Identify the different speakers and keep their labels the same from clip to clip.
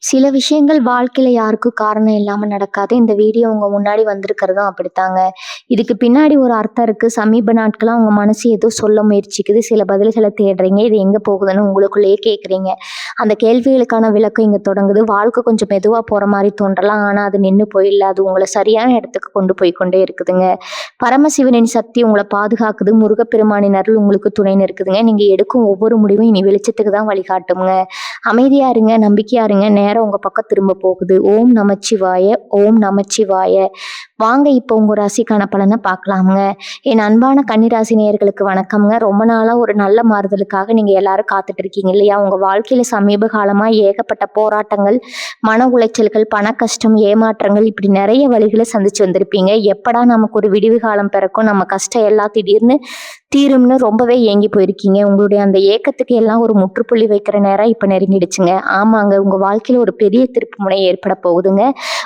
Speaker 1: சில விஷயங்கள் வாழ்க்கையில யாருக்கும் காரணம் இல்லாம நடக்காது. இந்த வீடியோ உங்க முன்னாடி வந்திருக்கிறதும் அப்படித்தாங்க. இதுக்கு பின்னாடி ஒரு அர்த்தம் இருக்கு. சமீப நாட்களா உங்க மனசு ஏதோ சொல்ல முயற்சிக்குது. சில பதில்கள தேடுறீங்க. இது எங்க போகுதுன்னு உங்களுக்குள்ளேயே கேட்குறீங்க. அந்த கேள்விகளுக்கான விளக்கம் இங்க தொடங்குது. வாழ்க்கை கொஞ்சம் மெதுவா போற மாரி தோன்றலாம். ஆனா அது நின்னு போயில்ல. அது உங்கள சரியான இடத்துக்கு கொண்டு போய் கொண்டே இருக்குதுங்க. பரமசிவனின் சக்தி உங்கள பாதுகாக்குது. முருகப்பெருமானின் அருள் உங்களுக்கு துணைன்னு இருக்குதுங்க. நீங்க எடுக்கும் ஒவ்வொரு முடிவும் இனி வெளிச்சத்துக்கு தான் வழிகாட்டுங்க. அமைதியா இருங்க, நம்பிக்கையா இருங்க. நேரம் உங்க பக்கம் திரும்ப போகுது. ஓம் நமச்சிவாய, ஓம் நமச்சிவாய. வாங்க இப்போ உங்க ராசிக்கான பலனை பார்க்கலாமுங்க. என் அன்பான கன்னிராசி நேயர்களுக்கு வணக்கம்ங்க. ரொம்ப நாளா ஒரு நல்ல மாறுதலுக்காக நீங்க எல்லாரும் காத்துட்டு இருக்கீங்க இல்லையா? உங்க வாழ்க்கையில சமீப காலமா ஏகப்பட்ட போராட்டங்கள், மன உளைச்சல்கள், பண கஷ்டம், ஏமாற்றங்கள் இப்படி நிறைய வழிகளை சந்திச்சு வந்திருப்பீங்க. எப்படா நமக்கு ஒரு விடிவு காலம் பிறக்கும், நம்ம கஷ்டம் எல்லாம் திடீர்னு தீரும்னு ரொம்பவே ஏங்கி போயிருக்கீங்க. உங்களுடைய அந்த ஏக்கத்துக்கு எல்லாம் ஒரு முற்றுப்புள்ளி வைக்கிற நேரம் இப்ப நெருங்கிடுச்சுங்க. ஆமாங்க, உங்க வாழ்க்கையில ஒரு பெரிய திருப்பு முனை ஏற்பட போகுதுங்க.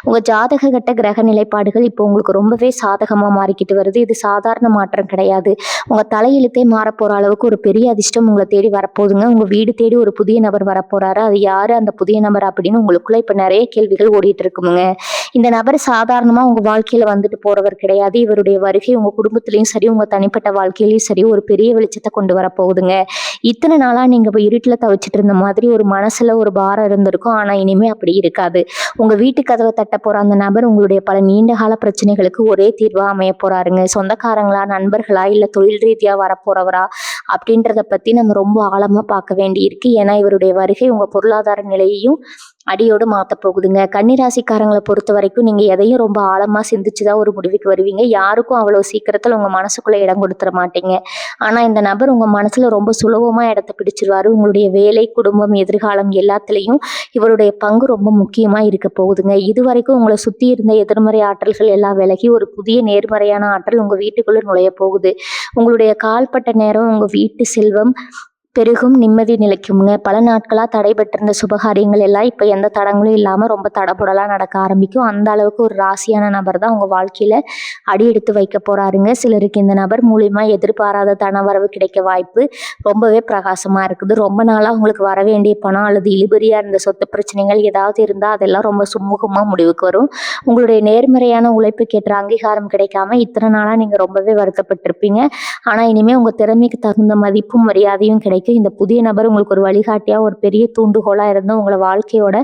Speaker 1: உங்க ஜாதக கட்ட கிரக நிலைப்பாடுகள் இப்போ உங்களுக்கு ரொம்பவே சாதகமா மாறிக்கிட்டு வருது. இது சாதாரண மாற்றம் கிடையாது. உங்க தலையெழுத்தே மாறப்போற அளவுக்கு ஒரு பெரிய அதிர்ஷ்டம் உங்களை தேடி வரப்போகுதுங்க. உங்க வீடு தேடி ஒரு புதிய நபர் வரப்போறாரு. அது யாரு அந்த புதிய நபர் அப்படின்னு உங்களுக்குள்ள இப்ப நிறைய கேள்விகள் ஓடிட்டு இருக்குமுங்க. இந்த நபர் சாதாரணமா உங்க வாழ்க்கையில வந்துட்டு போறவர் கிடையாது. இவருடைய வருகை உங்க குடும்பத்திலயும் சரி, உங்க தனிப்பட்ட வாழ்க்கையிலயும் சரி ஒரு பெரிய வெளிச்சத்தை கொண்டு வர போகுதுங்க. இத்தனை நாளா நீங்க இப்ப இருட்டுல தவிச்சிட்டு இருந்த மாதிரி ஒரு மனசுல ஒரு பாரம் இருந்திருக்கும். ஆனா இனிமே அப்படி இருக்காது. உங்க வீட்டு கதவை தட்ட போற அந்த நபர் உங்களுடைய பல நீண்ட கால பிரச்சனைகளுக்கு ஒரே தீர்வா அமைய போறாருங்க. சொந்தக்காரங்களா, நண்பர்களா, இல்ல தொழில் ரீதியா வரப்போறவரா அப்படின்றத பத்தி நம்ம ரொம்ப ஆழமா பார்க்க வேண்டி இருக்கு. ஏன்னா இவருடைய வருகை உங்க பொருளாதார நிலையையும் அடியோடு மாத்த போகுதுங்க. கன்னிராசிக்காரங்களை பொறுத்த வரைக்கும் நீங்க எதையும் ரொம்ப ஆழமா சிந்திச்சுதான் ஒரு முடிவுக்கு வருவீங்க. யாருக்கும் அவ்வளவு சீக்கிரத்துல உங்க மனசுக்குள்ள இடம் கொடுத்துட மாட்டீங்க. ஆனா இந்த நபர் உங்க மனசுல ரொம்ப சுலபமா இடத்தை பிடிச்சிருவாரு. உங்களுடைய வேலை, குடும்பம், எதிர்காலம் எல்லாத்துலயும் இவருடைய பங்கு ரொம்ப முக்கியமா இருக்க போகுதுங்க. இதுவரைக்கும் உங்களை சுத்தி இருந்த எதிர்மறை ஆற்றல்கள் எல்லாம் விலகி ஒரு புதிய நேர்மறையான ஆற்றல் உங்க வீட்டுக்குள்ள நுழைய போகுது. உங்களுடைய கால்பட்ட நேரம் உங்க வீட்டு செல்வம் பெருகும், நிம்மதி நிலைக்கும்ங்க. பல நாட்களா தடைபட்டிருந்த சுபகாரியங்கள் எல்லாம் இப்ப எந்த தடங்களும் இல்லாம ரொம்ப தடபுடலா நடக்க ஆரம்பிக்கும். அந்த அளவுக்கு ஒரு ராசியான நபர் தான் உங்க வாழ்க்கையில அடி எடுத்து வைக்க போறாருங்க. சிலருக்கு இந்த நபர் மூலியமா எதிர்பாராத தனவரவு கிடைக்க வாய்ப்பு ரொம்பவே பிரகாசமா இருக்குது. ரொம்ப நாளா உங்களுக்கு வர வேண்டிய பணம் அல்லது இழுபறியா இருந்த சொத்து பிரச்சனைகள் ஏதாவது இருந்தா அதெல்லாம் ரொம்ப சுமூகமா முடிவுக்கு வரும். உங்களுடைய நேர்மறையான உழைப்புக்கு ஏற்ற அங்கீகாரம் கிடைக்காம இத்தனை நாளா நீங்க ரொம்பவே வருத்தப்பட்டிருப்பீங்க. ஆனா இனிமே உங்க திறமைக்கு தகுந்த மதிப்பும் மரியாதையும் கிடைக்கும். இந்த புதிய நபர் உங்களுக்கு ஒரு வழிகாட்டியா, ஒரு பெரிய தூண்டுகோலா இருந்து உங்களை வாழ்க்கையோட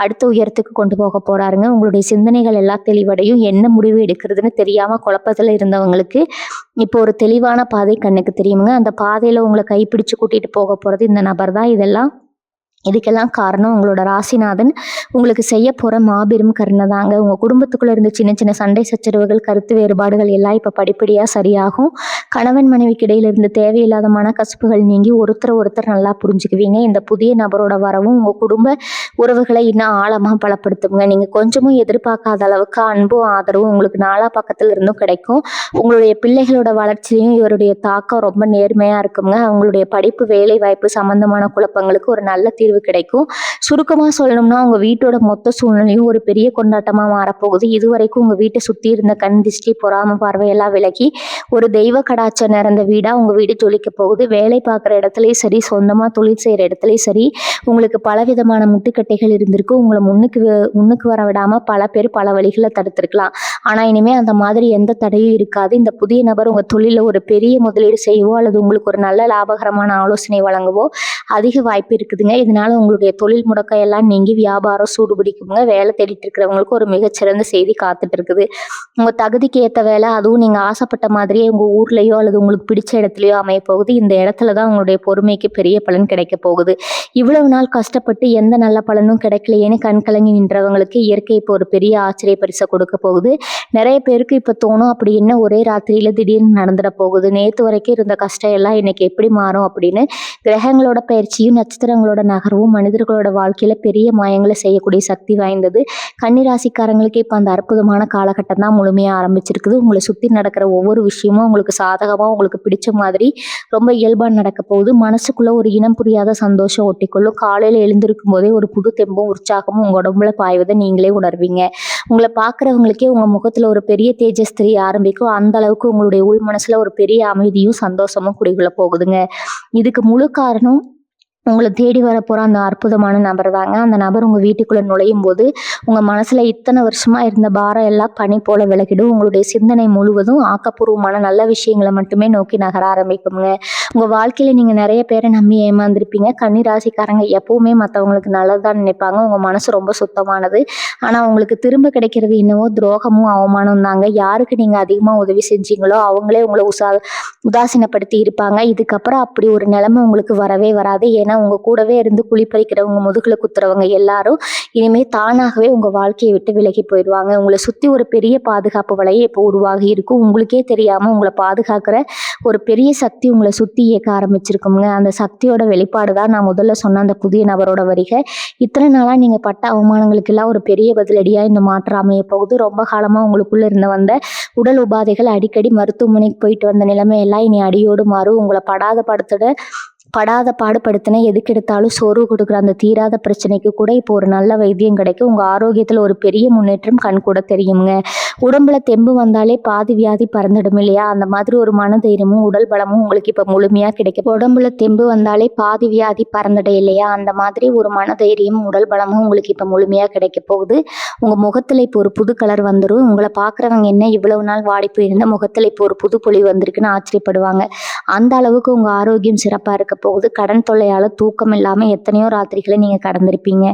Speaker 1: அடுத்த உயரத்துக்கு கொண்டு போக போறாருங்க. உங்களுடைய சிந்தனைகள் எல்லாம் தெளிவடையும். என்ன முடிவு எடுக்கிறதுன்னு தெரியாம குழப்பத்துல இருந்தவங்களுக்கு இப்போ ஒரு தெளிவான பாதை கண்ணுக்கு தெரியுங்க. அந்த பாதையில உங்களை கைப்பிடிச்சு கூட்டிட்டு போக போறது இந்த நபர் தான். இதுக்கெல்லாம் காரணம் உங்களோட ராசிநாதன் உங்களுக்கு செய்ய போற மாபெரும் கருணை தாங்க. உங்க குடும்பத்துக்குள்ள இருந்த சின்ன சின்ன சண்டை சச்சரவுகள், கருத்து வேறுபாடுகள் எல்லாம் இப்ப படிப்படியா சரியாகும். கணவன் மனைவிக்கு இடையில இருந்து தேவையில்லாத மனக்கசப்புகள் நீங்கி ஒருத்தர் நல்லா புரிஞ்சுக்குவீங்க. இந்த புதிய நபரோட வரவும் உங்க குடும்ப உறவுகளை இன்னும் ஆழமா பலப்படுத்துங்க. நீங்க கொஞ்சமும் எதிர்பார்க்காத அளவுக்கு அன்பும் ஆதரவும் உங்களுக்கு நாலா பக்கத்துல இருந்தும் கிடைக்கும். உங்களுடைய பிள்ளைகளோட வளர்ச்சியும் இவருடைய தாக்கம் ரொம்ப நேர்மையா இருக்குங்க. அவங்களுடைய படிப்பு, வேலை வாய்ப்பு சம்பந்தமான குழப்பங்களுக்கு ஒரு நல்ல தீர்வு கிடைக்கும். சுருக்கமா சொல்லணும்னா உங்க வீட்டோட மொத்த சூழ்நிலையும் ஒரு பெரிய கொண்டாட்டமா மாறப்போகுது. இதுவரைக்கும் உங்க வீட்டை சுத்தி இருந்த கண் திஷ்டி, பொறாம பார்வையெல்லாம் விலகி ஒரு தெய்வ கடாட்சம் நிறைந்த வீடா உங்க வீடு ஜொலிக்க போகுது. வேலை பார்க்குற இடத்துலயும் சரி, சொந்தமா தொழில் செய்யற இடத்துலயும் சரி, உங்களுக்கு பலவிதமான முட்டுக்கட்டைகள் இருந்திருக்கு. உங்களை முன்னுக்கு வர விடாம பல பேர் பல வழிகளை தடுத்திருக்கலாம். ஆனா இனிமே அந்த மாதிரி எந்த தடையும் இருக்காது. இந்த புதிய நபர் உங்க தொழில ஒரு பெரிய முதலீடு செய்யவோ அல்லது உங்களுக்கு ஒரு நல்ல லாபகரமான ஆலோசனை வழங்கவோ அதிக வாய்ப்பு இருக்குதுங்க. இதனால உங்களுடைய தொழில் முடக்கம் எல்லாம் நீங்கி வியாபாரம் சூடுபிடிக்குங்க. வேலை தேடிட்டு இருக்கிறவங்களுக்கு ஒரு மிகச்சிறந்த செய்தி காத்துட்டு இருக்குது. உங்க தகுதிக்கு ஏற்ற வேலை, அதுவும் நீங்க ஆசைப்பட்ட மாதிரியே உங்க ஊர்லயோ அல்லது உங்களுக்கு பிடிச்ச இடத்துலயோ அமைய போகுது. இந்த இடத்துல தான் உங்களுடைய பொறுமைக்கு பெரிய பலன் கிடைக்க போகுது. இவ்வளவு நாள் கஷ்டப்பட்டு எந்த நல்ல பலனும் கிடைக்கலையேன்னு கண் கலங்கி நின்றவங்களுக்கு இயற்கை இப்போ ஒரு பெரிய ஆச்சரிய பரிசை கொடுக்க போகுது. நிறைய பேருக்கு இப்ப தோணும், அப்படி என்ன ஒரே ராத்திரியில திடீர்னு நடந்துட போகுது, நேத்து வரைக்கும் இருந்த கஷ்டம் எல்லாம் இன்னைக்கு எப்படி மாறும் அப்படின்னு. கிரகங்களோட பயிற்சியும் நட்சத்திரங்களோட நகர்வும் மனிதர்களோட வாழ்க்கையில பெரிய மாயங்களை செய்யக்கூடிய சக்தி வாய்ந்தது. கன்னிராசிக்காரங்களுக்கு இப்ப அந்த அற்புதமான காலகட்டம் தான் முழுமையா ஆரம்பிச்சிருக்குது. உங்களை சுத்தி நடக்கிற ஒவ்வொரு விஷயமும் உங்களுக்கு சாதகமா, உங்களுக்கு பிடிச்ச மாதிரி ரொம்ப இயல்பா நடக்க போகுது. மனசுக்குள்ள ஒரு இனம் புரியாத சந்தோஷம் ஒட்டிக்கொள்ளும். காலையில எழுந்திருக்கும் போதே ஒரு புது தெம்பும் உற்சாகமும் உங்க உடம்புல பாய்வதை நீங்களே உணர்வீங்க. உங்களை பார்க்குறவங்களுக்கே உங்க முகத்துல ஒரு பெரிய தேஜஸ் தெரிய ஆரம்பிக்கும். அந்த அளவுக்கு உங்களுடைய உள் மனசுல ஒரு பெரிய அமைதியும் சந்தோஷமும் குடிகொள்ள போகுதுங்க. இதுக்கு முழு காரணம் உங்கள தேடி வரப்போற அந்த அற்புதமான நபர் தாங்க. அந்த நபர் உங்க வீட்டுக்குள்ள நுழையும்போது, உங்க மனசுல இத்தன வருஷமா இருந்த பாரம் எல்லாம் பனி போல விலகிடும். உங்களுடைய சிந்தனை முழுவதும் ஆக்கப்பூர்வமான நல்ல விஷயங்கள மட்டுமே நோக்கி நகர ஆரம்பிக்குங்க. உங்க வாழ்க்கையில நீங்க நெறைய பேர நம்பி ஏமாந்துருப்பீங்க. கன்னி ராசிக்காரங்க எப்பவுமே மத்தவங்களுக்கு நல்லது தான் நினைப்பாங்க. உங்க மனசு ரொம்ப சுத்தமானது. ஆனா உங்களுக்கு திரும்ப கிடைக்கிறது என்னவோ துரோகமும், அவமானம் தாங்க. யாருக்கு நீங்க அதிகமா உதவி செஞ்சீங்களோ, அவங்களே உங்கள உதாசீனப்படுத்தி இருப்பாங்க. இதுக்கப்புறம் அப்படி ஒரு நிலைமை உங்களுக்கு வரவே வராது. ஏன்னா உங்க கூடவே இருந்து குழி பறிக்கிறவங்க, முதுகுல குத்துறவங்க எல்லாரும் இனிமே தானாகவே உங்க வாழ்க்கையை விட்டு விலகி போயிடுவாங்க. உங்களை சுத்தி ஒரு பெரிய பாதுகாப்பு வலையை இப்போ உருவாகி இருக்கும். உங்களுக்கே தெரியாம உங்களை பாதுகாக்கிற ஒரு பெரிய சக்தி உங்களை சுத்தி இயக்க ஆரம்பிச்சிருக்குங்க. அந்த சக்தியோட வெளிப்பாடு தான் நான் முதல்ல சொன்ன அந்த புதிய நபரோட வருகை. இத்தனை நாளா நீங்க பட்ட அவமானங்களுக்கு எல்லாம் ஒரு பெரிய பதிலடியா இந்த மாற்றம் அமைய போகுது. ரொம்ப காலமா உங்களுக்குள்ள இருந்த வந்த உடல் உபாதைகள், அடிக்கடி மருத்துவமனைக்கு போயிட்டு வந்த நிலைமை எல்லாம் இனி அடியோடு மாறும். உங்களை படாத பாடுபடுத்தின எதுக்கெடுத்தாலும் சோர்வு கொடுக்குற அந்த தீராத பிரச்சனைக்கு கூட இப்போ ஒரு நல்ல வைத்தியம் கிடைக்கும். உங்க ஆரோக்கியத்துல ஒரு பெரிய முன்னேற்றம் கண் கூட தெரியுங்க. உடம்புல தெம்பு வந்தாலே பாதி வியாதி பறந்துடும் இல்லையா? அந்த மாதிரி ஒரு மனதைரியமும் உடல் பலமும் உங்களுக்கு இப்ப முழுமையா கிடைக்கும். உடம்புல தெம்பு வந்தாலே பாதி வியாதி பறந்துடும் இல்லையா? அந்த மாதிரி ஒரு மனதைரியமும் உடல் பலமும் உங்களுக்கு இப்ப முழுமையா கிடைக்க போகுது. உங்க முகத்துல இப்போ ஒரு புது கலர் வந்துடும். உங்களை பாக்குறவங்க என்ன இவ்வளவு நாள் வாடி போயிருந்த முகத்துல இப்போ ஒரு புது பொலி வந்திருக்குன்னு ஆச்சரியப்படுவாங்க. அந்த அளவுக்கு உங்க ஆரோக்கியம் சிறப்பா இருக்க போகுது. கடன் தொல்லையால தூக்கம் இல்லாம எத்தனையோ ராத்திரிகளை நீங்க கடந்திருப்பீங்க.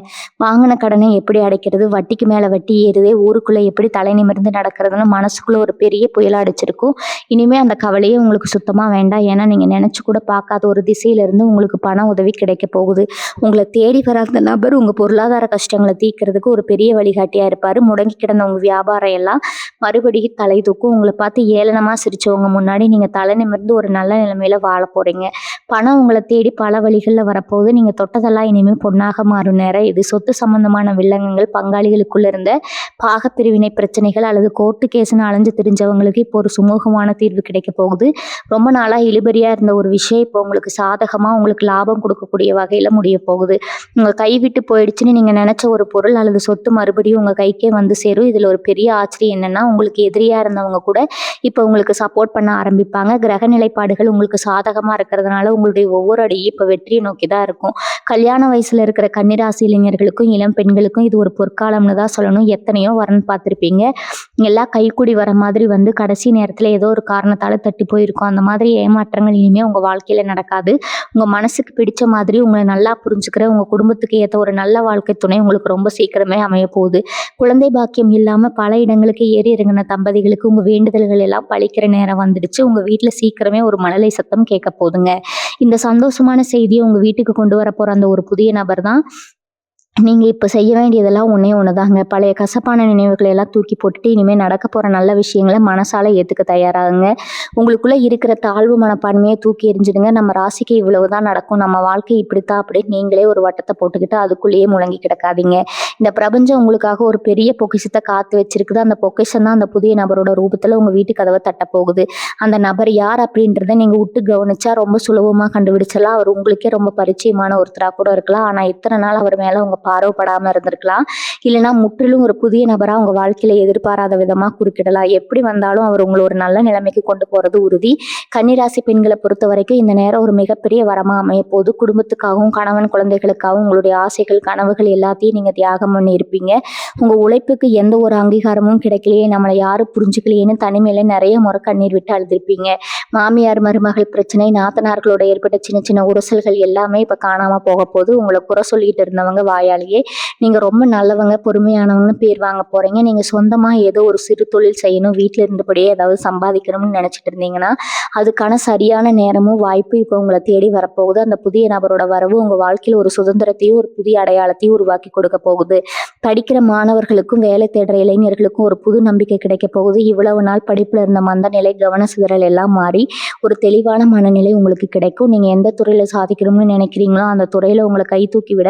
Speaker 1: வாங்கின கடனை எப்படி அடைக்கிறது, வட்டிக்கு மேல வட்டி ஏறுதே, ஊருக்குள்ள எப்படி தலை நிமிர்ந்து நடக்கிறதுன்னு மனசுக்குள்ள ஒரு பெரிய புயலா அடிச்சிருக்கும். இனிமே அந்த கவலையே உங்களுக்கு சுத்தமா வேண்டாம். ஏன்னா நீங்க நினைச்சு கூட பார்க்காத ஒரு திசையில இருந்து உங்களுக்கு பண உதவி கிடைக்க போகுது. உங்களை தேடி வர அந்த நபர் உங்க பொருளாதார கஷ்டங்களை தீர்க்கிறதுக்கு ஒரு பெரிய வழிகாட்டியா இருப்பாரு. முடங்கி கிடந்த உங்க வியாபாரம் எல்லாம் மறுபடியும் தலை தூக்கும். உங்களை பார்த்து ஏளனமா சிரிச்சவங்க முன்னாடி நீங்க தலை நிமிர்ந்து ஒரு நல்ல நிலைமையில வாழ போறீங்க. பணம் உங்களை தேடி பல வழிகளில் வரப்போகுது. நீங்க தொட்டதெல்லாம் இனிமேல் பொன்னாக மாறும் நேரம் இது. சொத்து சம்பந்தமான வில்லங்கங்கள், பங்காளிகளுக்குள்ள இருந்த பாகப்பிரிவினை பிரச்சனைகள் அல்லது கோர்ட்டு கேஸ்ன்னு அலைஞ்சு திரிஞ்சவங்களுக்கு இப்போ ஒரு சுமூகமான தீர்வு கிடைக்க போகுது. ரொம்ப நாளா இழுபறியா இருந்த ஒரு விஷயம் இப்போ உங்களுக்கு சாதகமா உங்களுக்கு லாபம் கொடுக்கக்கூடிய வகையில முடிய போகுது. உங்க கை விட்டு போயிடுச்சுன்னு நீங்க நினைச்ச ஒரு பொருள் அல்லது சொத்து மறுபடியும் உங்க கைக்கே வந்து சேரும். இதுல ஒரு பெரிய ஆச்சரியம் என்னன்னா, உங்களுக்கு எதிரியா இருந்தவங்க கூட இப்போ உங்களுக்கு சப்போர்ட் பண்ண ஆரம்பிப்பாங்க. கிரக நிலைப்பாடுகள் உங்களுக்கு சாதகமா இருக்கிறதுனால உங்களுடைய ஒவ்வொரு அடியும் இப்போ வெற்றியை நோக்கி தான் இருக்கும். கல்யாண வயசுல இருக்கிற கன்னிராசி இளைஞர்களுக்கும் இளம் பெண்களுக்கும் இது ஒரு பொற்காலம்னு தான் சொல்லணும். எத்தனையோ வரன் பார்த்துருப்பீங்க. எல்லாம் கைக்கூடி வர மாதிரி வந்து கடைசி நேரத்துல ஏதோ ஒரு காரணத்தால தட்டி போயிருக்கும். அந்த மாதிரி ஏமாற்றங்கள் இனிமே உங்க வாழ்க்கையில நடக்காது. உங்க மனசுக்கு பிடிச்ச மாதிரி உங்களை நல்லா புரிஞ்சுக்கிற உங்க குடும்பத்துக்கு ஏற்ற ஒரு நல்ல வாழ்க்கை துணை உங்களுக்கு ரொம்ப சீக்கிரமே அமைய போகுது. குழந்தை பாக்கியம் இல்லாம பல இடங்களுக்கு ஏறி இறங்கின தம்பதிகளுக்கு உங்க வேண்டுதல்கள் எல்லாம் பழிக்கிற நேரம் வந்துடுச்சு. உங்க வீட்டுல சீக்கிரமே ஒரு மழலை சத்தம் கேட்க போதுங்க. இந்த சந்தோஷமான செய்தியை உங்க வீட்டுக்கு கொண்டு வர போற அந்த ஒரு புதிய நபர் தான். நீங்க இப்ப செய்ய வேண்டியதெல்லாம் ஒண்ணே ஒண்ணுதாங்க. பழைய கசப்பான நினைவுகளை எல்லாம் தூக்கி போட்டுட்டு இனிமே நடக்க போற நல்ல விஷயங்களை மனசால ஏத்துக்க தயாராகுங்க. உங்களுக்குள்ள இருக்கிற தாழ்வு மனப்பான்மையை தூக்கி எறிஞ்சிடுங்க. நம்ம ராசிக்கு இவ்வளவுதான் நடக்கும், நம்ம வாழ்க்கை இப்படித்தான் அப்படின்னு நீங்களே ஒரு வட்டத்தை போட்டுக்கிட்டு அதுக்குள்ளேயே முழங்கி கிடக்காதீங்க. இந்த பிரபஞ்சம் உங்களுக்காக ஒரு பெரிய பொக்கிஷத்தை காத்து வச்சிருக்குது. அந்த பொக்கிஷம் தான் அந்த புதிய நபரோட ரூபத்துல உங்க வீட்டு கதவை தட்ட போகுது. அந்த நபர் யார் அப்படின்றத நீங்க விட்டு கவனிச்சா ரொம்ப சுலபமா கண்டுபிடிச்சலாம். அவர் உங்களுக்கே ரொம்ப பரிச்சயமான ஒருத்தரா கூட இருக்கலாம். ஆனா இத்தனை நாள் அவர் மேல உங்க பார்வைப்படாம இருந்திருக்கலாம். இல்லைன்னா முற்றிலும் ஒரு புதிய நபரா உங்க வாழ்க்கையில எதிர்பாராத விதமா குறுக்கிடலாம். எப்படி வந்தாலும் அவர் உங்களை ஒரு நல்ல நிலைமைக்கு கொண்டு போறது உறுதி. கன்னிராசி பெண்களை பொறுத்த வரைக்கும் இந்த நேரம் ஒரு மிகப்பெரிய வரமா அமைய போது. குடும்பத்துக்காகவும் கணவன் குழந்தைகளுக்காகவும் உங்களுடைய ஆசைகள் கனவுகள் எல்லாத்தையும் நீங்க தியாகம் பண்ணி இருப்பீங்க. உங்க உழைப்புக்கு எந்த ஒரு அங்கீகாரமும் கிடைக்கலையே, நம்மளை யாரும் புரிஞ்சுக்கலையேன்னு தனிமையில நிறைய முறை கண்ணீர் விட்டு அழுதிருப்பீங்க. மாமியார் மருமகள் பிரச்சனை, நாத்தனார்களோட ஏற்பட்ட சின்ன சின்ன உரசல்கள் எல்லாமே இப்ப காணாம போக போது. உங்களை குறை சொல்லிட்டு இருந்தவங்க வாயாலேயே நீங்க ரொம்ப நல்லவங்க பொறுமையானவங்கன்னு பேர் வாங்க போறீங்க. நீங்க சொந்தமா ஏதோ ஒரு சிறு தொழில் செய்யணும், வீட்டுல இருந்தபடியே ஏதாவது சம்பாதிக்கணும்னு நினைச்சிட்டு இருந்தீங்கன்னா அதுக்கான சரியான நேரமும் வாய்ப்பு இப்போ உங்களை தேடி வரப்போகுது. அந்த புதிய நபரோட வரவு உங்க வாழ்க்கையில ஒரு சுதந்திரத்தையும் ஒரு புதிய அடையாளத்தையும் உருவாக்கி கொடுக்க போகுது. படிக்கிற மாணவர்களுக்கும் வேலை தேடுற இளைஞர்களுக்கும் ஒரு புது நம்பிக்கை கிடைக்க போகுது. இவ்வளவு நாள் படிப்புல இருந்த மந்த நிலை, கவன சிதறல் எல்லாம் மாறி ஒரு தெளிவான மனநிலை உங்களுக்கு கிடைக்கும். நீங்க எந்த துறையில சாதிக்கணும்னு நினைக்கிறீங்களோ அந்த துறையில உங்களை கை தூக்கி விட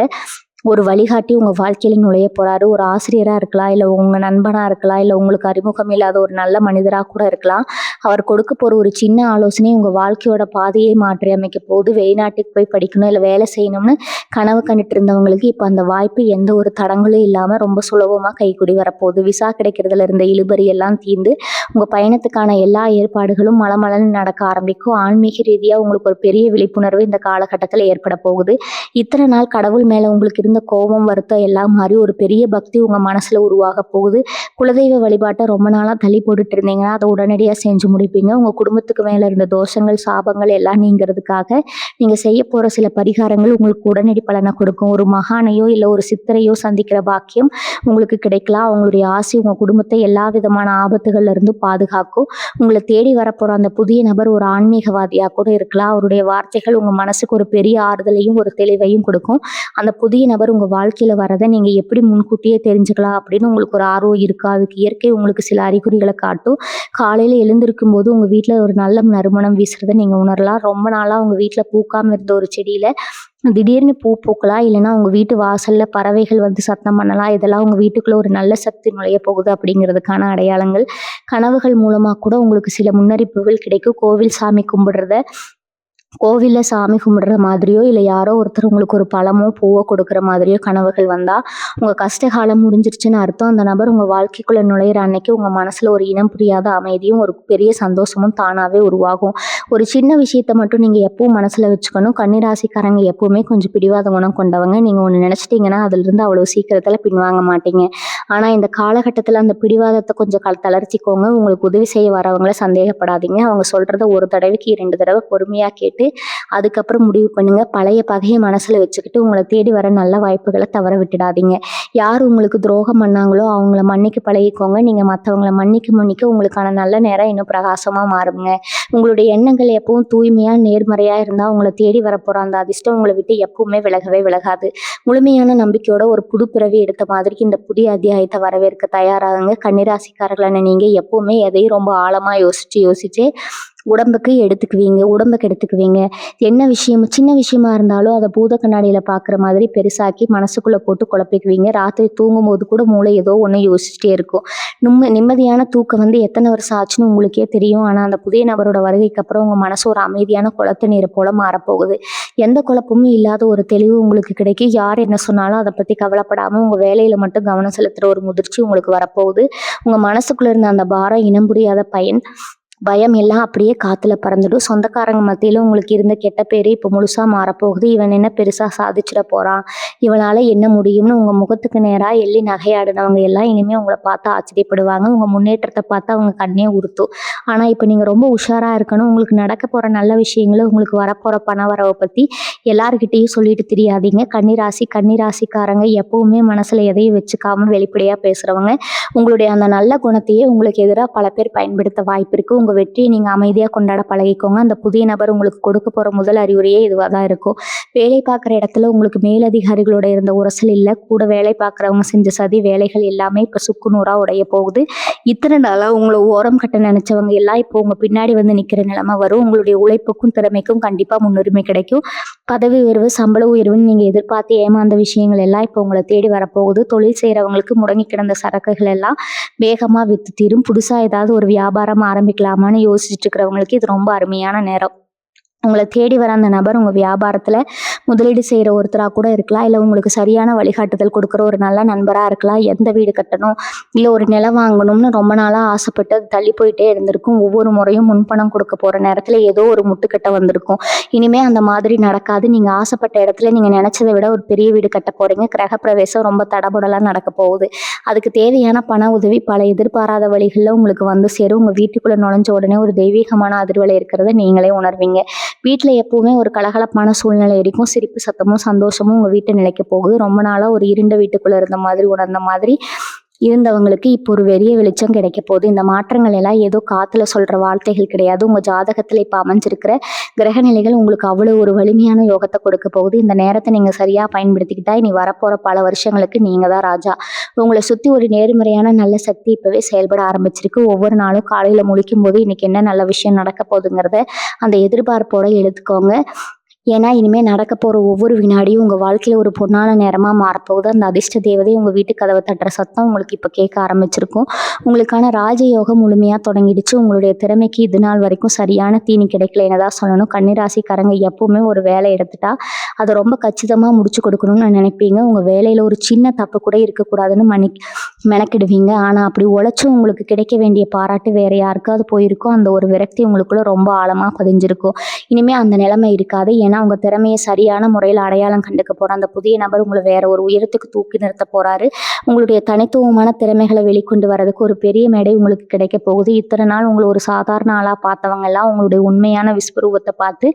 Speaker 1: ஒரு வழிகாட்டி உங்கள் வாழ்க்கையில் நுழைய போகிறாரு. ஒரு ஆசிரியராக இருக்கலாம், இல்லை உங்கள் நண்பனாக இருக்கலாம், இல்லை உங்களுக்கு அறிமுகம் இல்லாத ஒரு நல்ல மனிதராக கூட இருக்கலாம். அவர் கொடுக்க போகிற ஒரு சின்ன ஆலோசனை உங்கள் வாழ்க்கையோட பாதையை மாற்றி அமைக்க போகுது. வெளிநாட்டுக்கு போய் படிக்கணும், இல்லை வேலை செய்யணும்னு கனவு கண்டுட்டு இருந்தவங்களுக்கு இப்போ அந்த வாய்ப்பு எந்த ஒரு தடங்களும் இல்லாமல் ரொம்ப சுலபமாக கைக்கூடி வரப்போகுது. விசா கிடைக்கிறதுல இருந்த இழுபறி எல்லாம் தீர்ந்து உங்கள் பயணத்துக்கான எல்லா ஏற்பாடுகளும் மலமலன்னு நடக்க ஆரம்பிக்கும். ஆன்மீக ரீதியாக உங்களுக்கு ஒரு பெரிய விழிப்புணர்வு இந்த காலகட்டத்தில் ஏற்பட போகுது. இத்தனை நாள் கடவுள் மேலே உங்களுக்கு இருந்த கோபம், வருத்தம் எல்லாம் மாறி ஒரு பெரிய பக்தி உங்கள் மனசில் உருவாக போகுது. குலதெய்வ வழிபாட்டை ரொம்ப நாளாக தள்ளி போட்டுட்டு இருந்தீங்கன்னா அதை உடனடியாக செஞ்சு முடிப்பீங்க. உங்கள் குடும்பத்துக்கு மேலே இருந்த தோஷங்கள், சாபங்கள் எல்லாம் நீங்கிறதுக்காக நீங்கள் செய்ய போகிற சில பரிகாரங்கள் உங்களுக்கு உடனடி பலனை கொடுக்கும். ஒரு மகானையோ இல்லை ஒரு சித்தரையோ சந்திக்கிற பாக்கியம் உங்களுக்கு கிடைக்கலாம். அவங்களுடைய ஆசை உங்கள் குடும்பத்தை எல்லா விதமான ஆபத்துகள்ல இருந்து பாதுகாக்கும். உங்களை தேடி வரப்போகிற அந்த புதிய நபர் ஒரு ஆன்மீகவாதியாக கூட இருக்கலாம். அவருடைய வார்த்தைகள் உங்கள் மனசுக்கு ஒரு பெரிய ஆறுதலையும் ஒரு தெளிவையும் கொடுக்கும். அந்த புதிய நபர் உங்கள் வாழ்க்கையில் வரதை நீங்கள் எப்படி முன்கூட்டியே தெரிஞ்சுக்கலாம் அப்படின்னு உங்களுக்கு ஒரு ஆர்வம் இருக்கா? அதுக்கு இயற்கை உங்களுக்கு சில அறிகுறிகளை காட்டும். காலையில் எழுந்திருக்கும் போது உங்கள் வீட்டில் ஒரு நல்ல நறுமணம் வீசுறதை நீங்கள் உணரலாம். ரொம்ப நாளாக உங்கள் வீட்டில் பூக்காமல் இருந்த ஒரு செடியில் திடீர்னு பூ பூக்கலாம், இல்லைன்னா உங்கள் வீட்டு வாசலில் பறவைகள் வந்து சத்தம் பண்ணலாம். இதெல்லாம் உங்கள் வீட்டுக்குள்ளே ஒரு நல்ல சக்தி நுழைய போகுது அப்படிங்கிறதுக்கான அடையாளங்கள். கனவுகள் மூலமாக கூட உங்களுக்கு சில முன்னறிப்புகள் கிடைக்கும். கோவிலில் சாமி கும்பிடுற மாதிரியோ, இல்லை யாரோ ஒருத்தர் உங்களுக்கு ஒரு பழமோ பூவோ கொடுக்குற மாதிரியோ கனவுகள் வந்தால் உங்கள் கஷ்டகாலம் முடிஞ்சிருச்சுன்னு அர்த்தம். அந்த நபர் உங்கள் வாழ்க்கைக்குள்ளே நுழையிற அன்னைக்கு உங்கள் மனசில் ஒரு இனம் புரியாத அமைதியும் ஒரு பெரிய சந்தோஷமும் தானாகவே உருவாகும். ஒரு சின்ன விஷயத்தை மட்டும் நீங்கள் எப்பவும் மனசில் வச்சுக்கணும். கன்னிராசிக்காரங்க எப்பவுமே கொஞ்சம் பிடிவாத குணம் கொண்டவங்க. நீங்கள் ஒன்று நினச்சிட்டிங்கன்னா அதிலிருந்து அவ்வளோ சீக்கிரத்தில் பின்வாங்க மாட்டீங்க. ஆனால் இந்த காலகட்டத்தில் அந்த பிடிவாதத்தை கொஞ்சம் தளர்த்திக்கோங்க. உங்களுக்கு உதவி செய்ய வரவங்கள சந்தேகப்படாதீங்க. அவங்க சொல்கிறத ஒரு தடவைக்கு 2 தடவை பொறுமையாக கேட்டு அதுக்கப்புறம் முடிவு பண்ணுங்க. பழைய பகையை மனசுல வச்சுக்கிட்டு உங்களை தேடி வர நல்ல வாய்ப்புகளை தவற விட்டுடாதீங்க. யார் உங்களுக்கு துரோகம் பண்ணாங்களோ அவங்கள மன்னிக்க பழகிக்கோங்க. நீங்க மற்றவங்களை மன்னிக்க உங்களுக்கான நல்ல நேரம் இன்னும் பிரகாசமா மாறுங்க. உங்களுடைய எண்ணங்கள் எப்பவும் தூய்மையா நேர்மறையா இருந்தா உங்களை தேடி வரப்போற அந்த அதிர்ஷ்டம் உங்களை விட்டு எப்பவுமே விலகவே விலகாது. முழுமையான நம்பிக்கையோட ஒரு புது பிறவி எடுத்த மாதிரி இந்த புதிய அத்தியாயத்தை வரவேற்க தயாராகுங்க. கன்னிராசிக்காரர்களான நீங்க எப்பவுமே எதையும் ரொம்ப ஆழமா யோசிச்சு உடம்புக்கு எடுத்துக்குவீங்க. என்ன விஷயம், சின்ன விஷயமா இருந்தாலும் அதை பூத கண்ணாடியில் பார்க்குற மாதிரி பெருசாக்கி மனசுக்குள்ளே போட்டு குழப்பிக்குவீங்க. ராத்திரி தூங்கும் போது கூட மூளை ஏதோ ஒன்று யோசிச்சுட்டே இருக்கும். நிம்மதியான தூக்கம் எத்தனை வருஷம் ஆச்சுன்னு உங்களுக்கே தெரியும். ஆனால் அந்த புதிய நபரோட வருகைக்கு அப்புறம் உங்கள் மனசு ஒரு அமைதியான குளத்து நீரை போல மாறப்போகுது. எந்த குழப்பமும் இல்லாத ஒரு தெளிவு உங்களுக்கு கிடைக்கும். யார் என்ன சொன்னாலும் அதை பற்றி கவலைப்படாமல் உங்கள் வேலையில் மட்டும் கவனம் செலுத்துகிற ஒரு முதிர்ச்சி உங்களுக்கு வரப்போகுது. உங்கள் மனசுக்குள்ளே இருந்த அந்த பாரம், இனம் புரியாத பயம் எல்லாம் அப்படியே காத்துல பறந்துடும். சொந்தக்காரங்க மத்தியில உங்களுக்கு இருந்த கெட்ட பேரு இப்போ முழுசா மாறப்போகுது. இவன் என்ன பெருசா சாதிச்சிட போறான், இவனால என்ன முடியும்னு உங்க முகத்துக்கு நேரா எள்ளி நகையாடினவங்க எல்லாம் இனிமே உங்களை பார்த்து ஆச்சரியப்படுவாங்க. உங்க முன்னேற்றத்தை பார்த்து அவங்க கண்ணே உறுத்தும். ஆனா இப்போ நீங்க ரொம்ப உஷாரா இருக்கணும். உங்களுக்கு நடக்க போற நல்ல விஷயங்களை, உங்களுக்கு வரப்போற பண வரவை பத்தி எல்லார்கிட்டையும் சொல்லிட்டு தெரியாதீங்க. கன்னிராசிக்காரங்க எப்பவுமே மனசுல எதையும் வச்சுக்காம வெளிப்படையா பேசுறவங்க. உங்களுடைய அந்த நல்ல குணத்தையே உங்களுக்கு எதிராக பல பேர் பயன்படுத்த வாய்ப்பு இருக்கு. உங்க வெற்றியை நீங்க அமைதியா கொண்டாட பழகிக்கோங்க. அந்த புதிய நபர் உங்களுக்கு கொடுக்க போற முதல் அறிவுரையே இதுவாக தான் இருக்கும். வேலை பார்க்குற இடத்துல உங்களுக்கு மேலதிகாரிகளோட இருந்த உரசல் இல்லை, கூட வேலை பார்க்குறவங்க செஞ்ச சதி வேலைகள் எல்லாமே இப்போ சுக்குநூறா உடைய போகுது. இத்தனை நாளாக உங்களை ஓரம் கட்ட நினைச்சவங்க எல்லாம் இப்போ உங்க பின்னாடி வந்து நிற்கிற நிலைமை வரும். உங்களுடைய உழைப்புக்கும் திறமைக்கும் கண்டிப்பா முன்னுரிமை கிடைக்கும். பதவி உயர்வு, சம்பள உயர்வுன்னு நீங்க எதிர்பார்த்து ஏமாந்த விஷயங்கள் எல்லாம் இப்போ உங்களை தேடி வரப்போகுது. தொழில் செய்யறவங்களுக்கு முடங்கி கிடந்த சரக்குகள் எல்லாம் வேகமா வித்து தீரும். புதுசா ஏதாவது ஒரு வியாபாரம் ஆரம்பிக்கலாமான்னு யோசிச்சுட்டு இருக்கிறவங்களுக்கு இது ரொம்ப அருமையான நேரம். உங்களை தேடி வர அந்த நபர் உங்கள் வியாபாரத்தில் முதலீடு செய்கிற ஒருத்தராக கூட இருக்கலாம், இல்லை உங்களுக்கு சரியான வழிகாட்டுதல் கொடுக்குற ஒரு நல்ல நண்பராக இருக்கலாம். எந்த வீடு கட்டணும், இல்லை ஒரு நிலம் வாங்கணும்னு ரொம்ப நாளாக ஆசைப்பட்டு அது தள்ளி போயிட்டே இருந்திருக்கும். ஒவ்வொரு முறையும் முன்பணம் கொடுக்க போகிற நேரத்தில் ஏதோ ஒரு முட்டுக்கட்டை வந்திருக்கும். இனிமேல் அந்த மாதிரி நடக்காது. நீங்கள் ஆசைப்பட்ட இடத்துல நீங்கள் நினச்சதை விட ஒரு பெரிய வீடு கட்ட போகிறீங்க. கிரகப்பிரவேசம் ரொம்ப தடபுடலாக நடக்க போகுது. அதுக்கு தேவையான பண உதவி பல எதிர்பாராத வழிகளில் உங்களுக்கு வந்து சேரும். உங்கள் வீட்டுக்குள்ளே நுழைஞ்ச உடனே ஒரு தெய்வீகமான அதிர்வலை இருக்கிறத நீங்களே உணர்வீங்க. வீட்டில் எப்பவுமே ஒரு கலகலப்பான சூழ்நிலை இருக்கும். சிரிப்பு சத்தமும் சந்தோஷமும் உங்கள் வீட்டை நிலைக்க போகுது. ரொம்ப நாளாக ஒரு இருண்ட வீட்டுக்குள்ளே உணர்ந்த மாதிரி இருந்தவங்களுக்கு இப்போ ஒரு பெரிய வெளிச்சம் கிடைக்க போகுது. இந்த மாற்றங்கள் எல்லாம் ஏதோ காத்துல சொல்ற வார்த்தைகள் கிடையாது. உங்க ஜாதகத்துல இப்ப அமைஞ்சிருக்கிற கிரக நிலைகள் உங்களுக்கு அவ்வளவு ஒரு வலிமையான யோகத்தை கொடுக்க போகுது. இந்த நேரத்தை நீங்க சரியா பயன்படுத்திக்கிட்டா இனி வரப்போற பல வருஷங்களுக்கு நீங்க தான் ராஜா. உங்களை சுத்தி ஒரு நேர்மறையான நல்ல சக்தி இப்பவே செயல்பட ஆரம்பிச்சிருக்கு. ஒவ்வொரு நாளும் காலையில முழிக்கும் போது இன்னைக்கு என்ன நல்ல விஷயம் நடக்க போகுதுங்கிறத அந்த எதிர்பார்ப்போட எடுத்துக்கோங்க. ஏன்னா இனிமேல் நடக்க போகிற ஒவ்வொரு வினாடியும் உங்கள் வாழ்க்கையில் ஒரு பொன்னான நேரமாக மாறப்போகுது. அந்த அதிர்ஷ்ட தேவதை உங்கள் வீட்டு கதவை தட்டுற சத்தம் உங்களுக்கு இப்போ கேட்க ஆரம்பிச்சிருக்கும். உங்களுக்கான ராஜயோகம் முழுமையாக தொடங்கிடுச்சு. உங்களுடைய திறமைக்கு இது நாள் வரைக்கும் சரியான தீனி கிடைக்கலன்னு தான் சொல்லணும். கன்னிராசிக்காரங்க எப்பவுமே ஒரு வேலை எடுத்துட்டா அதை ரொம்ப கச்சிதமாக முடிச்சு கொடுக்கணும்னு நினைப்பீங்க. உங்கள் வேலையில் ஒரு சின்ன தப்பு கூட இருக்கக்கூடாதுன்னு மெனக்கிடுவீங்க. ஆனால் அப்படி உழைச்சும் உங்களுக்கு கிடைக்க வேண்டிய பாராட்டு வேற யாருக்காவது போயிருக்கோ அந்த ஒரு விரக்தி உங்களுக்குள்ள ரொம்ப ஆழமாக பதிஞ்சிருக்கும். இனிமேல் அந்த நிலைமை இருக்காது. ஏன்னா உங்கள் திறமையை சரியான முறையில் அடையாளம் கண்டுக்க போகிற அந்த புதிய நபர் உங்களை வேற ஒரு உயரத்துக்கு தூக்கி நிறுத்த போகிறாரு. உங்களுடைய தனித்துவமான திறமைகளை வெளிக்கொண்டு வரதுக்கு ஒரு பெரிய மேடை உங்களுக்கு கிடைக்க போகுது. இத்தனை நாள் உங்களை ஒரு சாதாரண ஆளாக பார்த்தவங்க எல்லாம் உங்களுடைய உண்மையான விஸ்வரூபத்தை பார்த்து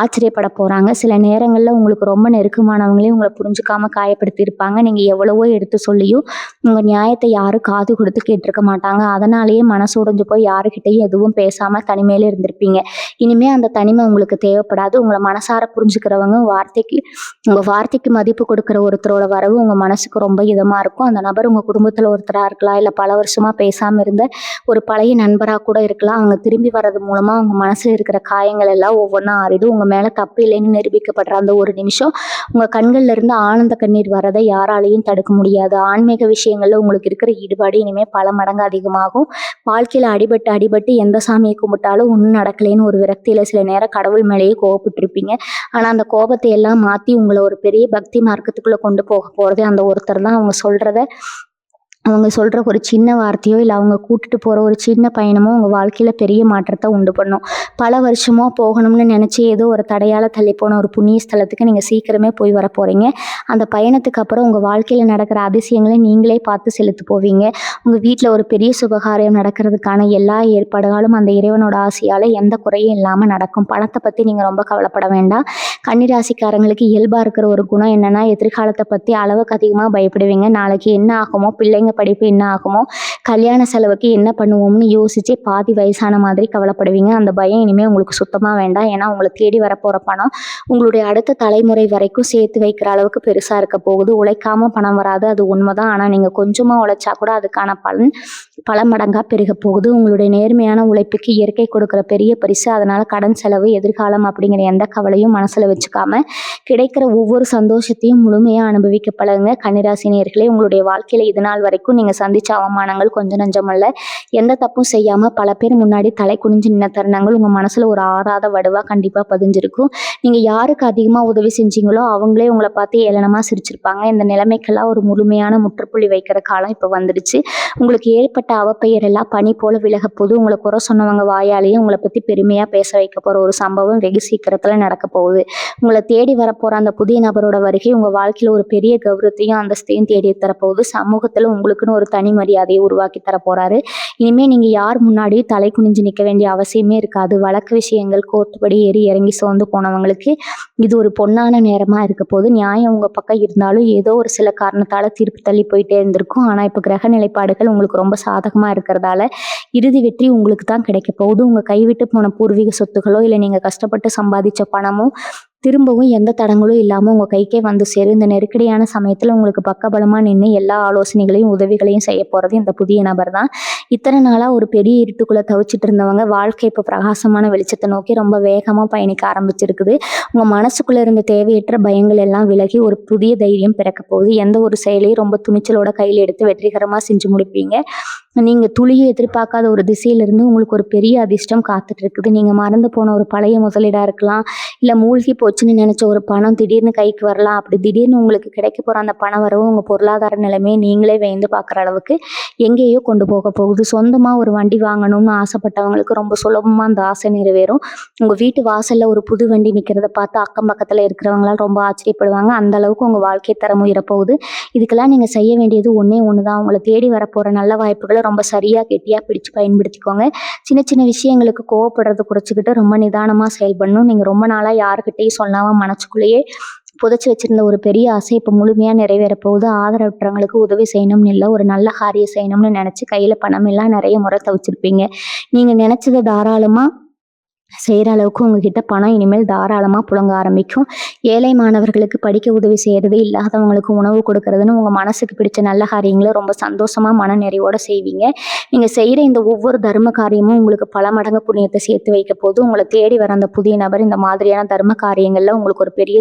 Speaker 1: ஆச்சரியப்பட போகிறாங்க. சில நேரங்களில் உங்களுக்கு ரொம்ப நெருக்கமானவங்களையும் உங்களை புரிஞ்சுக்காம காயப்படுத்தி இருப்பாங்க. நீங்கள் எவ்வளவோ எடுத்து சொல்லியும் உங்கள் நியாயத்தை யாரும் காது கொடுத்து கேட்டிருக்க மாட்டாங்க. அதனாலேயே மனசு உடைஞ்சு போய் யாருக்கிட்டையும் எதுவும் பேசாமல் தனிமையில இருந்திருப்பீங்க. இனிமேல் அந்த தனிமை உங்களுக்கு தேவைப்படாது. உங்களை மனசார புரிஞ்சுக்கிறவங்க உங்கள் வார்த்தைக்கு மதிப்பு கொடுக்குற ஒருத்தரோட வரவு உங்கள் மனசுக்கு ரொம்ப இதமாக இருக்கும். அந்த நபர் உங்கள் குடும்பத்தில் ஒருத்தராக இருக்கலாம், இல்லை பல வருஷமாக பேசாமல் இருந்த ஒரு பழைய நண்பராக கூட இருக்கலாம். அவங்க திரும்பி வர்றது மூலமாக உங்கள் மனசில் இருக்கிற காயங்கள் எல்லாம் ஒவ்வொன்றா ஆறிடும். உங்கள் மேலே தப்பு இல்லைன்னு நிரூபிக்கப்படுற அந்த ஒரு நிமிஷம் உங்கள் கண்கள்ல இருந்து ஆனந்த கண்ணீர் வரதை யாராலையும் தடுக்க முடியாது. ஆன்மீக விஷயங்களில் உங்களுக்கு இருக்கிற ஈடுபாடு இனிமேல் பல மடங்கு அதிகமாகும். வாழ்க்கையில் அடிபட்டு எந்த சாமியை கும்பிட்டாலும் ஒன்றும் நடக்கலைன்னு ஒரு விரக்தியில் சில நேரம் கடவுள் மேலேயே கோவப்பட்டிருப்பீங்க. ஆனால் அந்த கோபத்தை எல்லாம் மாற்றி உங்களை ஒரு பெரிய பக்தி மார்க்கத்துக்குள்ளே கொண்டு போக போகிறது அந்த ஒருத்தர் தான். அவங்க சொல்கிற ஒரு சின்ன வார்த்தையோ இல்லை அவங்க கூட்டிட்டு போகிற ஒரு சின்ன பயணமோ உங்கள் வாழ்க்கையில் பெரிய மாற்றத்தை உண்டு பண்ணும். பல வருஷமாக போகணும்னு நினச்சி ஏதோ ஒரு தடையால் தள்ளி போன ஒரு புண்ணிய ஸ்தலத்துக்கு நீங்கள் சீக்கிரமே போய் வர போகிறீங்க. அந்த பயணத்துக்கு அப்புறம் உங்கள் வாழ்க்கையில் நடக்கிற அதிசயங்களை நீங்களே பார்த்து செலுத்து போவீங்க. உங்கள் வீட்டில் ஒரு பெரிய சுபகாரியம் நடக்கிறதுக்கான எல்லா ஏற்பாடுகளும் அந்த இறைவனோட ஆசையால் எந்த குறையும் இல்லாமல் நடக்கும். பணத்தை பற்றி நீங்கள் ரொம்ப கவலைப்பட வேண்டாம். கன்னிராசிக்காரங்களுக்கு இயல்பாக இருக்கிற ஒரு குணம் என்னென்னா, எதிர்காலத்தை பற்றி அளவுக்கு அதிகமாக பயப்படுவீங்க. நாளைக்கு என்ன ஆகுமோ, பிள்ளைங்க படிப்பு என்ன ஆகுமோ, கல்யாண செலவுக்கு என்ன பண்ணுவோம்னு யோசிச்சு பாதி வயசான மாதிரி கவலைப்படுவீங்க. அந்த பயம் இனிமேல் உங்களுக்கு சுத்தமாக வேண்டாம். ஏன்னா உங்களை தேடி வரப்போகிற பணம் உங்களுடைய அடுத்த தலைமுறை வரைக்கும் சேர்த்து வைக்கிற அளவுக்கு பெருசாக இருக்க போகுது. உழைக்காம பணம் வராது, அது உண்மைதான். ஆனால் நீங்கள் கொஞ்சமாக உழைச்சா கூட அதுக்கான பலன் பல மடங்காக பெருக போகுது. உங்களுடைய நேர்மையான உழைப்புக்கு இயற்கை கொடுக்குற பெரிய பரிசு. அதனால கடன் செலவு, எதிர்காலம் அப்படிங்கிற எந்த கவலையும் மனசில் வச்சுக்காம கிடைக்கிற ஒவ்வொரு சந்தோஷத்தையும் முழுமையாக அனுபவிக்க பழகுங்க. கன்னிராசி நேயர்களே, உங்களுடைய வாழ்க்கையில் இது நாள் வரைக்கும் நீங்கள் சந்திச்ச அவமானங்கள் கொஞ்சம் நஞ்சமல்ல. எந்த தப்பும் செய்யாமல் பல பேர் முன்னாடி தலை குனிஞ்சு நின்ன தருணங்கள் உங்கள் மனசில் ஒரு ஆறாத வடுவாக கண்டிப்பாக பதிஞ்சிருக்கும். நீங்கள் யாருக்கு அதிகமாக உதவி செஞ்சீங்களோ அவங்களே உங்களை பார்த்து ஏளனமாக சிரிச்சிருப்பாங்க. இந்த நிலைமைக்கெல்லாம் ஒரு முழுமையான முற்றுப்புள்ளி வைக்கிற காலம் இப்போ வந்துடுச்சு. உங்களுக்கு ஏற்பட்ட அவப்பெயர் எல்லாம் பனி போல விலக போது. உங்களை குறை சொன்னவங்க வாயாலேயே உங்களை பற்றி பெருமையாக பேச வைக்க போகிற ஒரு சம்பவம் வெகு சீக்கிரத்தில் நடக்க போகுது. உங்களை தேடி வரப்போகிற அந்த புதிய நபரோட வருகை உங்கள் வாழ்க்கையில் ஒரு பெரிய கௌரவத்தையும் அந்தஸ்தையும் தேடி தரப்போகுது. சமூகத்தில் உங்களுக்குன்னு ஒரு தனி மரியாதையை உருவாக்கி தர போகிறாரு. இனிமேல் நீங்கள் யார் முன்னாடியும் தலை குனிஞ்சு நிற்க வேண்டிய அவசியமே இருக்காது. வழக்கு விஷயங்கள் கோர்ட்டுப்படி ஏறி இறங்கி சோர்ந்து போனவங்களுக்கு இது ஒரு பொன்னான நேரமாக இருக்க போது. நியாயம் உங்கள் பக்கம் இருந்தாலும் ஏதோ ஒரு சில காரணத்தால் தீர்ப்பு தள்ளி போயிட்டே இருந்திருக்கும். ஆனால் இப்போ கிரக நிலைப்பாடுகள் உங்களுக்கு ரொம்ப சாதகமாக இருக்கிறதால இறுதி வெற்றி உங்களுக்கு தான் கிடைக்க போகுது. உங்கள் கைவிட்டு போன பூர்வீக சொத்துகளோ இல்லை நீங்கள் கஷ்டப்பட்டு சம்பாதிச்ச பணமோ திரும்பவும் எந்த தடங்களும் இல்லாமல் உங்கள் கைக்கே வந்து சேரும். இந்த நெருக்கடியான சமயத்தில் உங்களுக்கு பக்கபலமாக நின்று எல்லா ஆலோசனைகளையும் உதவிகளையும் செய்ய போகிறது இந்த புதிய நபர் தான். இத்தனை நாளாக ஒரு பெரிய இருட்டுக்குள்ளே தவிச்சிட்டு இருந்தவங்க வாழ்க்கை இப்போ பிரகாசமான வெளிச்சத்தை நோக்கி ரொம்ப வேகமாக பயணிக்க ஆரம்பிச்சிருக்குது. உங்கள் மனசுக்குள்ளே இருந்த தேவையற்ற பயங்கள் எல்லாம் விலகி ஒரு புதிய தைரியம் பிறக்க போகுது. எந்த ஒரு செயலையும் ரொம்ப துணிச்சலோட கையில் எடுத்து வெற்றிகரமாக செஞ்சு முடிப்பீங்க. நீங்கள் துளியை எதிர்பார்க்காத ஒரு திசையிலிருந்து உங்களுக்கு ஒரு பெரிய அதிர்ஷ்டம் காத்துட்டு இருக்குது. நீங்கள் மறந்து போன ஒரு பழைய முதலீடாக இருக்கலாம், இல்லை மூழ்கி போச்சுன்னு நினச்ச ஒரு பணம் திடீர்னு கைக்கு வரலாம். அப்படி திடீர்னு உங்களுக்கு கிடைக்க போகிற அந்த பண வரவு உங்கள் பொருளாதார நிலைமையை நீங்களே வேந்து பார்க்குற அளவுக்கு எங்கேயோ கொண்டு போக போகுது. சொந்தமாக ஒரு வண்டி வாங்கணும்னு ஆசைப்பட்டவங்களுக்கு ரொம்ப சுலபமாக அந்த ஆசை நிறைவேறும். உங்கள் வீட்டு வாசலில் ஒரு புது வண்டி நிற்கிறத பார்த்து அக்கம் பக்கத்தில் இருக்கிறவங்களாம் ரொம்ப ஆச்சரியப்படுவாங்க. அந்த அளவுக்கு உங்கள் வாழ்க்கை தரம் உயரப்போகுது. இதுக்கெல்லாம் நீங்கள் செய்ய வேண்டியது ஒன்றே ஒன்று தான். உங்களை தேடி வரப்போகிற நல்ல வாய்ப்புகளை ரொம்ப சரியாக கெட்டியாக பிடிச்சு பயன்படுத்திக்கோங்க. சின்ன சின்ன விஷயங்களுக்கு கோவப்படுறதை குறைச்சிக்கிட்டு ரொம்ப நிதானமாக செயல்படணும். நீங்கள் ரொம்ப நாளாக யாருக்கிட்டையும் சொல்லாமல் மனசுக்குள்ளேயே புதைச்சி வச்சிருந்த ஒரு பெரிய ஆசை இப்போ முழுமையாக நிறைவேற போகுது. ஆதரவற்றவங்களுக்கு உதவி செய்யணும்னு இல்லை, ஒரு நல்ல காரியம் செய்யணும்னு நினச்சி கையில் பணம் எல்லாம் நிறைய முறை தவிச்சிருப்பீங்க. நீங்கள் நினச்சதை தாராளமாக செய்கிற அளவுக்கு உங்ககிட்ட பணம் இனிமேல் தாராளமாக புழங்க ஆரம்பிக்கும். ஏழை மாணவர்களுக்கு படிக்க உதவி செய்கிறது, இல்லாதவங்களுக்கு உணவு கொடுக்கறதுன்னு உங்கள் மனசுக்கு பிடிச்ச நல்ல காரியங்களை ரொம்ப சந்தோஷமாக மன நிறைவோடு செய்வீங்க. நீங்கள் செய்கிற இந்த ஒவ்வொரு தர்ம காரியமும் உங்களுக்கு பல மடங்கு புண்ணியத்தை சேர்த்து வைக்க போது. உங்களை தேடி வர அந்த புதிய நபர் இந்த மாதிரியான தர்ம காரியங்களில் உங்களுக்கு ஒரு பெரிய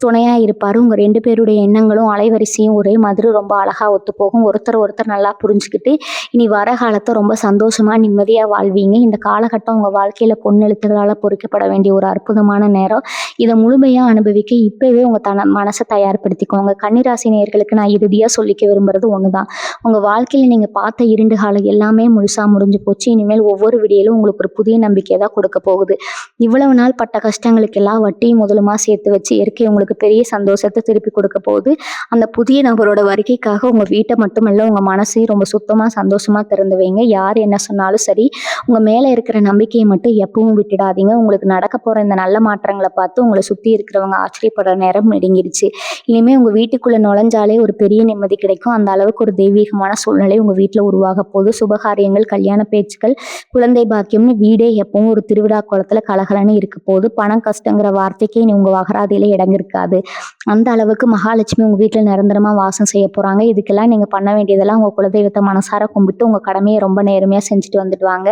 Speaker 1: துணையா இருப்பாரு. உங்க 2 பேருடைய எண்ணங்களும், அலைவரிசையும் ஒரே மாதிரி ரொம்ப அழகா ஒத்துப்போகும். ஒருத்தர் நல்லா புரிஞ்சுக்கிட்டு, இனி வர காலத்த ரொம்ப சந்தோஷமா, நிம்மதியா வாழ்வீங்க. இந்த காலகட்டம் உங்க வாழ்க்கையில பொன்னெழுத்துக்களால பொறிக்கப்பட வேண்டிய ஒரு அற்புதமான நேரம். இத முழுமையா அனுபவிக்க இப்பவே உங்க மனச தயார்படுத்திக்கோங்க. கன்னிராசி நேயர்களுக்கு நான் இறுதியா சொல்லிக்க விரும்புறது ஒண்ணுதான். உங்க வாழ்க்கையில நீங்க பார்த்த இருண்டு காலம் எல்லாமே முழுசா முடிஞ்சு போச்சு. இனிமேல் ஒவ்வொரு விடியலும் உங்களுக்கு ஒரு புதிய நம்பிக்கையை தான் கொடுக்க போகுது. இவ்வளவு நாள் பட்ட கஷ்டங்களுக்கெல்லாம் வட்டியும் முதலுமா சேர்த்து வச்சு இயற்கை உங்களுக்கு பெரிய சந்தோஷத்தை திருப்பி கொடுக்க போகுது. அந்த புதிய நபரோட வருகைக்காக உங்க வீட்டை மட்டுமல்ல, உங்க மனசையும் ரொம்ப சுத்தமா சந்தோஷமா திறந்து வைங்க. யார் என்ன சொன்னாலும் சரி, உங்க மேல இருக்கிற நம்பிக்கையை மட்டும் எப்பவும் விட்டுடாதீங்க. உங்களுக்கு நடக்க போற இந்த நல்ல மாற்றங்களை பார்த்து உங்களை சுத்தி இருக்கிறவங்க ஆச்சரியப்படுற நேரம் நெருங்கிடுச்சு. இனிமே உங்க வீட்டுக்குள்ள நுழைஞ்சாலே ஒரு பெரிய நிம்மதி கிடைக்கும். அந்த அளவுக்கு ஒரு தெய்வீகமான சூழ்நிலை உங்க வீட்டுல உருவாக போகுது. சுபகாரியங்கள், கல்யாண பேச்சுக்கள், குழந்தை பாக்கியம்னு வீடே எப்பவும் ஒரு திருவிழா குளத்துல கலகலன்னு இருக்க போகுது. பணம் கஷ்டங்கிற வார்த்தைக்கே உங்க வகராதியில இடம் இருக்காது. அந்த அளவுக்கு மகாலட்சுமி உங்க வீட்டுல நிரந்தரமா வாசம் செய்ய போறாங்க. இதுக்கெல்லாம் நீங்க பண்ண வேண்டியதெல்லாம் உங்க குலதெய்வத்தை மனசார கும்பிட்டு உங்க கடமையை ரொம்ப நேர்மையா செஞ்சுட்டு வந்துட்டு வாங்க.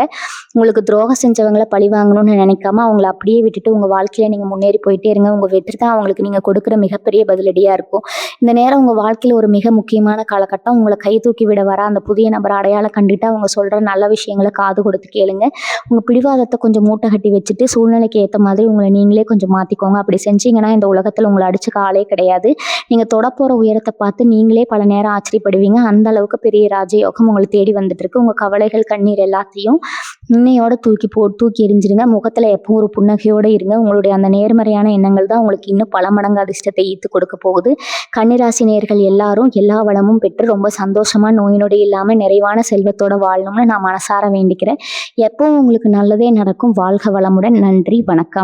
Speaker 1: உங்களுக்கு துரோகம் செஞ்சவங்களை பழி வாங்கணும்னு நினைக்காம அவங்களை அப்படியே விட்டுட்டு உங்க வாழ்க்கையில நீங்க முன்னேறி போயிட்டே இருங்க. உங்க வெற்றி தான் அவங்களுக்கு நீங்க கொடுக்குற மிகப்பெரிய பதிலடியா இருக்கும். இந்த நேரம் உங்க வாழ்க்கையில ஒரு மிக முக்கியமான காலகட்டம். உங்களை கை தூக்கி விட வர அந்த புதிய நபர் அடையாளம் கண்டுட்டு அவங்க சொல்ற நல்ல விஷயங்களை காது கொடுத்து கேளுங்க. உங்க பிடிவாதத்தை கொஞ்சம் மூட்டை கட்டி வச்சுட்டு சூழ்நிலைக்கு ஏற்ற மாதிரி உங்களை நீங்களே கொஞ்சம் மாத்திக்கோங்க. அப்படி செஞ்சீங்கன்னா இந்த உலகத்துல உங்களை அடிச்சுக்க ஆளே கிடையாது. நீங்க தொடப்போற உயரத்தை பார்த்து நீங்களே பல நேரம் ஆச்சரியப்படுவீங்க. அந்த அளவுக்கு பெரிய ராஜயோகம் உங்களை தேடி வந்துட்டு இருக்கு. உங்க கவலைகள், கண்ணீர் எல்லாத்தையும் இன்னையோட தூக்கி எறிஞ்சிருங்க. முகத்துல எப்பவும் ஒரு புன்னகையோட இருங்க. உங்களுடைய அந்த நேர்மறையான எண்ணங்கள் தான் உங்களுக்கு இன்னும் பல மடங்கு அதிர்ஷ்டத்தை ஈர்த்து கொடுக்க போகுது. கன்னிராசி நேயர்கள் எல்லாரும் எல்லா வளமும் பெற்று ரொம்ப சந்தோஷமா, நோய் நொடி இல்லாம நிறைவான செல்வத்தோட வாழணும்னு நான் மனசார வேண்டிக்கிறேன். எப்பவும் உங்களுக்கு நல்லதே நடக்கும். வாழ்க வளமுடன். நன்றி, வணக்கம்.